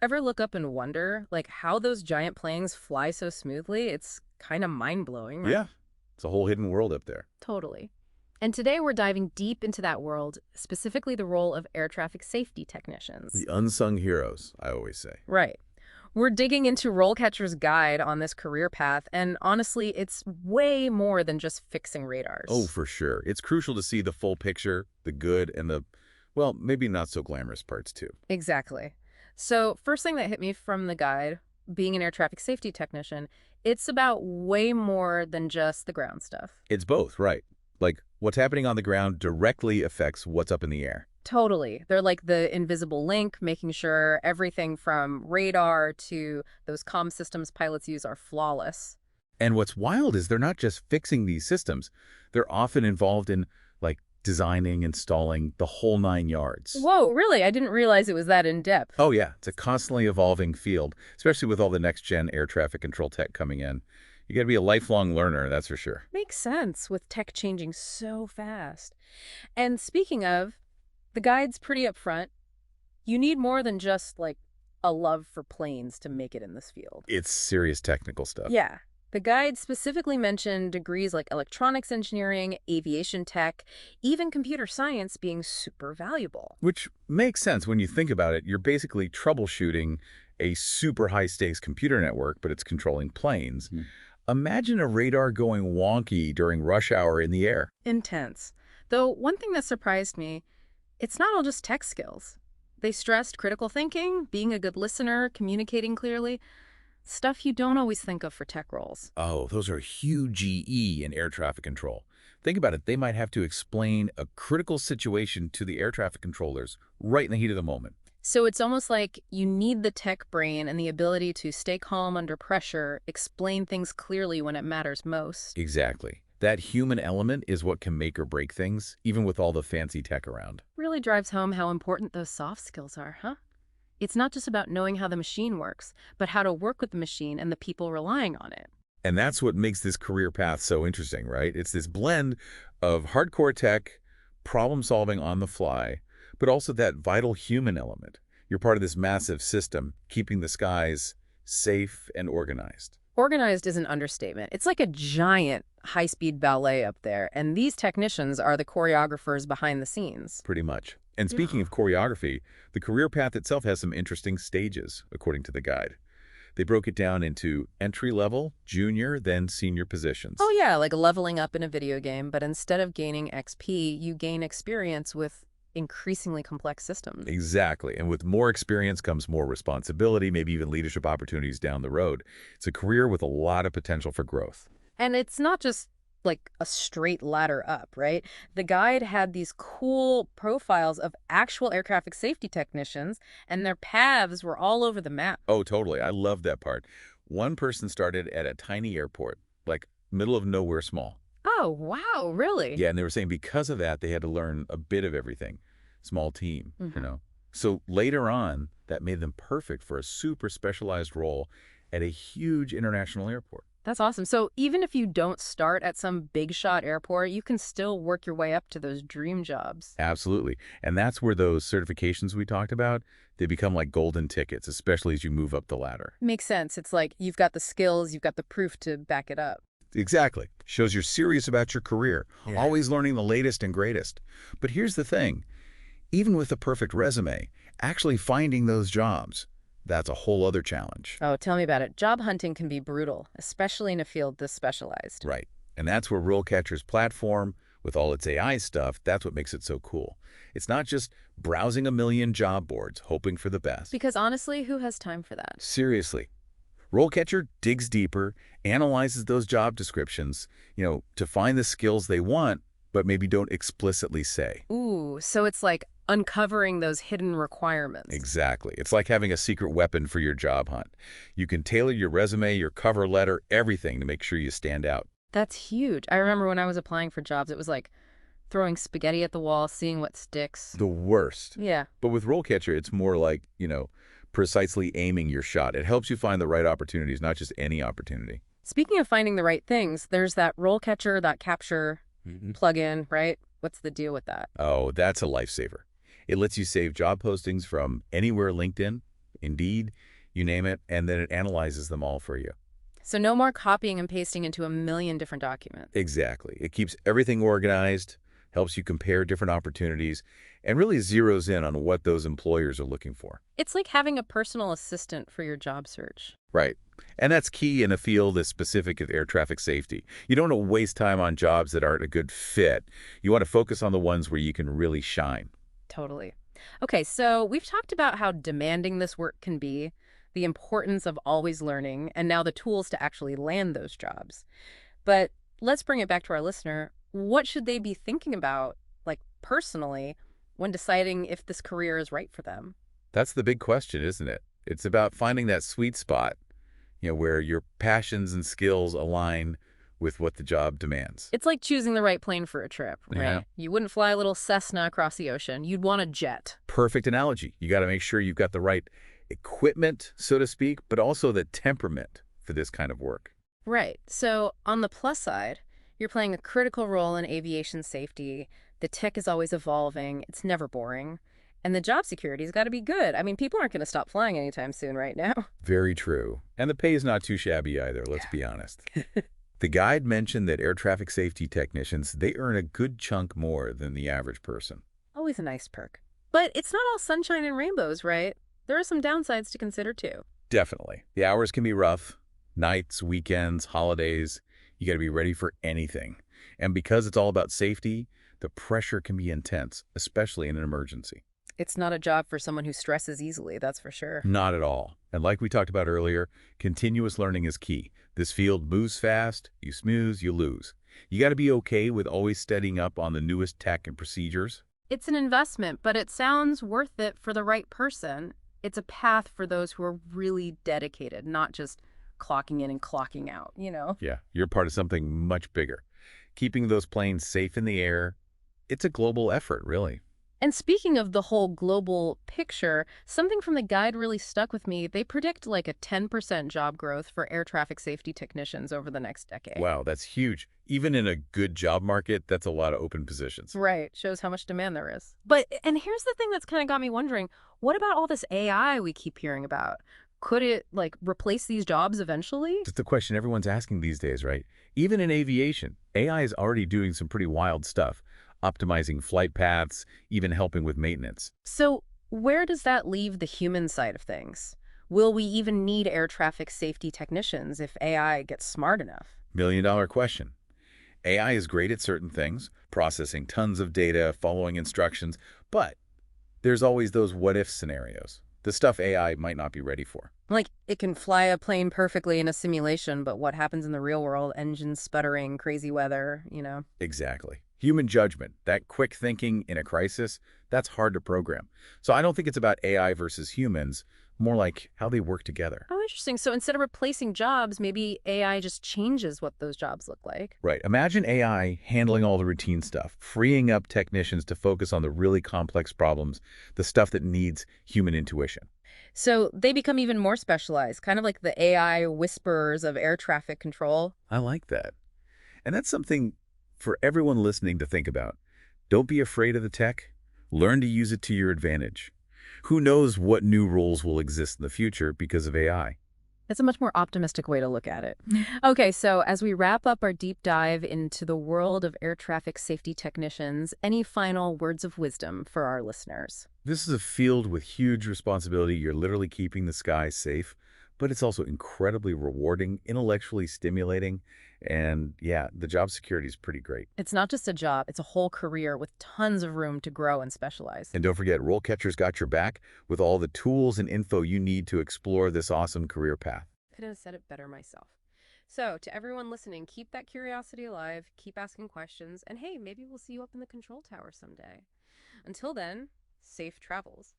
Ever look up and wonder, like, how those giant planes fly so smoothly? It's kind of mind-blowing, right? Yeah, it's a whole hidden world up there. Totally. And today we're diving deep into that world, specifically the role of air traffic safety technicians. The unsung heroes, I always say. Right. We're digging into RoleCatcher's guide on this career path, and honestly, it's way more than just fixing Oh, radars. for sure. It's crucial to see the full picture, the good and the, well, maybe not so glamorous parts too. Exactly. So, first thing that hit me from the guide, being an air traffic safety technician, it's about way more than just the ground stuff. It's both, right? Like, what's happening on the ground directly affects what's up in the air. Totally. They're like the invisible link, making sure everything from radar to those comm systems pilots use are flawless. And what's wild is they're not just fixing these systems. They're often involved in, like, designing, installing the whole 9 yards. Whoa, really? I didn't realize it was that in depth. Oh, yeah. It's a constantly evolving field, especially with all the next-gen air traffic control tech coming in. You got to be a lifelong learner, that's for sure. Makes sense with tech changing so fast. And speaking of, the guide's pretty upfront. You need more than just like a love for planes to make it in this field. It's serious technical stuff. Yeah. The guide specifically mentioned degrees like electronics engineering, aviation tech, even computer science being super valuable. Which makes sense when you think about it. You're basically troubleshooting a super high-stakes computer network, but it's controlling planes. Imagine a radar going wonky during rush hour in the air. Intense. Though one thing that surprised me, it's not all just tech skills. They stressed critical thinking, being a good listener, communicating clearly, stuff you don't always think of for tech roles. Oh, those are huge GE in air traffic control. Think about it. They might have to explain a critical situation to the air traffic controllers right in the heat of the moment. So it's almost like you need the tech brain and the ability to stay calm under pressure, explain things clearly when it matters most. Exactly. That human element is what can make or break things, even with all the fancy tech around. Really drives home how important those soft skills are, huh? It's not just about knowing how the machine works, but how to work with the machine and the people relying on it. And that's what makes this career path so interesting, right? It's this blend of hardcore tech, problem solving on the fly, but also that vital human element. You're part of this massive system, keeping the skies safe and organized. Organized is an understatement. It's like a giant high-speed ballet up there, and these technicians are the choreographers behind the scenes. Pretty much. And Yeah. speaking of choreography, the career path itself has some interesting stages, according to the guide. They broke it down into entry-level, junior, then senior positions. Oh yeah, like leveling up in a video game, but instead of gaining XP, you gain experience with increasingly complex systems. Exactly. And with more experience comes more responsibility, maybe even leadership opportunities down the road. It's a career with a lot of potential for growth. And it's not just like a straight ladder up, right? The guide had these cool profiles of actual air traffic safety technicians, and their paths were all over the map. Oh, totally. I love that part. One person started at a tiny airport, like middle of nowhere small. Oh, wow, really? Yeah, and they were saying because of that, they had to learn a bit of everything. Small team, you know. So later on, that made them perfect for a super specialized role at a huge international airport. That's awesome. So even if you don't start at some big shot airport, you can still work your way up to those dream jobs. Absolutely. And that's where those certifications we talked about, they become like golden tickets, especially as you move up the ladder. Makes sense. It's like you've got the skills, you've got the proof to back it up. Exactly. Shows you're serious about your career, Yeah. always learning the latest and greatest. But here's the thing. Even with a perfect resume, actually finding those jobs, that's a whole other challenge. Oh, tell me about it. Job hunting can be brutal, especially in a field this specialized. Right. And that's where RoleCatcher's platform, with all its AI stuff, that's what makes it so cool. It's not just browsing a million job boards, hoping for the best. Because honestly, who has time for that? Seriously. RoleCatcher digs deeper, analyzes those job descriptions, to find the skills they want, but maybe don't explicitly say. Ooh, so it's like uncovering those hidden requirements. Exactly. It's like having a secret weapon for your job hunt. You can tailor your resume, your cover letter, everything to make sure you stand out. That's huge. I remember when I was applying for jobs, it was like throwing spaghetti at the wall, seeing what sticks. The worst. Yeah. But with RoleCatcher, it's more like, precisely aiming your shot. It helps you find the right opportunities, not just any opportunity. Speaking of finding the right things, there's that RoleCatcher.capture plugin, right? What's the deal with that? Oh, that's a lifesaver. It lets you save job postings from anywhere LinkedIn Indeed, you name it, and then it analyzes them all for you. So no more copying and pasting into a million different documents. Exactly. It keeps everything organized, helps you compare different opportunities, and really zeroes in on what those employers are looking for. It's like having a personal assistant for your job search. Right. And that's key in a field as specific as air traffic safety. You don't want to waste time on jobs that aren't a good fit. You want to focus on the ones where you can really shine. Totally. Okay, so we've talked about how demanding this work can be, the importance of always learning, and now the tools to actually land those jobs. But let's bring it back to our listener. What should they be thinking about, like personally, when deciding if this career is right for them? That's the big question, isn't it? It's about finding that sweet spot, where your passions and skills align with what the job demands. It's like choosing the right plane for a trip, Yeah. right? You wouldn't fly a little Cessna across the ocean. You'd want a jet. Perfect analogy. You got to make sure you've got the right equipment, so to speak, but also the temperament for this kind of work. Right. So on the plus side, you're playing a critical role in aviation safety. The tech is always evolving. It's never boring. And the job security's got to be good. I mean, people aren't going to stop flying anytime soon right now. Very true. And the pay is not too shabby either, let's be honest. The guide mentioned that air traffic safety technicians, they earn a good chunk more than the average person. Always a nice perk. But it's not all sunshine and rainbows, right? There are some downsides to consider too. Definitely. The hours can be rough. Nights, weekends, holidays. You got to be ready for anything. And because it's all about safety, the pressure can be intense, especially in an emergency. It's not a job for someone who stresses easily, that's for sure. Not at all. And like we talked about earlier, continuous learning is key. This field moves fast, you snooze, you lose. You got to be okay with always studying up on the newest tech and procedures. It's an investment, but it sounds worth it for the right person. It's a path for those who are really dedicated, not just clocking in and clocking out, you know? Yeah, you're part of something much bigger. Keeping those planes safe in the air, it's a global effort, really. And speaking of the whole global picture, something from the guide really stuck with me. They predict like a 10% job growth for air traffic safety technicians over the next decade. Wow, that's huge. Even in a good job market, that's a lot of open positions. Right. Shows how much demand there is. And here's the thing that's kind of got me wondering, what about all this AI we keep hearing about? Could it like replace these jobs eventually? It's the question everyone's asking these days, right? Even in aviation, AI is already doing some pretty wild stuff, optimizing flight paths, even helping with maintenance. So where does that leave the human side of things? Will we even need air traffic safety technicians if AI gets smart enough? Million-dollar question. AI is great at certain things, processing tons of data, following instructions, but there's always those what-if scenarios, the stuff AI might not be ready for. Like, it can fly a plane perfectly in a simulation, but what happens in the real world? Engines sputtering, crazy weather, you know? Exactly. Human judgment, that quick thinking in a crisis, that's hard to program. So I don't think it's about AI versus humans, more like how they work together. Oh, interesting. So instead of replacing jobs, maybe AI just changes what those jobs look like. Right. Imagine AI handling all the routine stuff, freeing up technicians to focus on the really complex problems, the stuff that needs human intuition. So they become even more specialized, kind of like the AI whisperers of air traffic control. I like that. And that's something for everyone listening to think about. Don't be afraid of the tech. Learn to use it to your advantage. Who knows what new roles will exist in the future because of AI? It's a much more optimistic way to look at it. Okay, so as we wrap up our deep dive into the world of air traffic safety technicians, any final words of wisdom for our listeners? This is a field with huge responsibility. You're literally keeping the sky safe, but it's also incredibly rewarding, intellectually stimulating, and yeah, the job security is pretty great. It's not just a job, it's a whole career with tons of room to grow and specialize. And don't forget, RoleCatcher's got your back with all the tools and info you need to explore this awesome career path. Couldn't have said it better myself. So, to everyone listening, keep that curiosity alive, keep asking questions, and hey, maybe we'll see you up in the control tower someday. Until then, safe travels.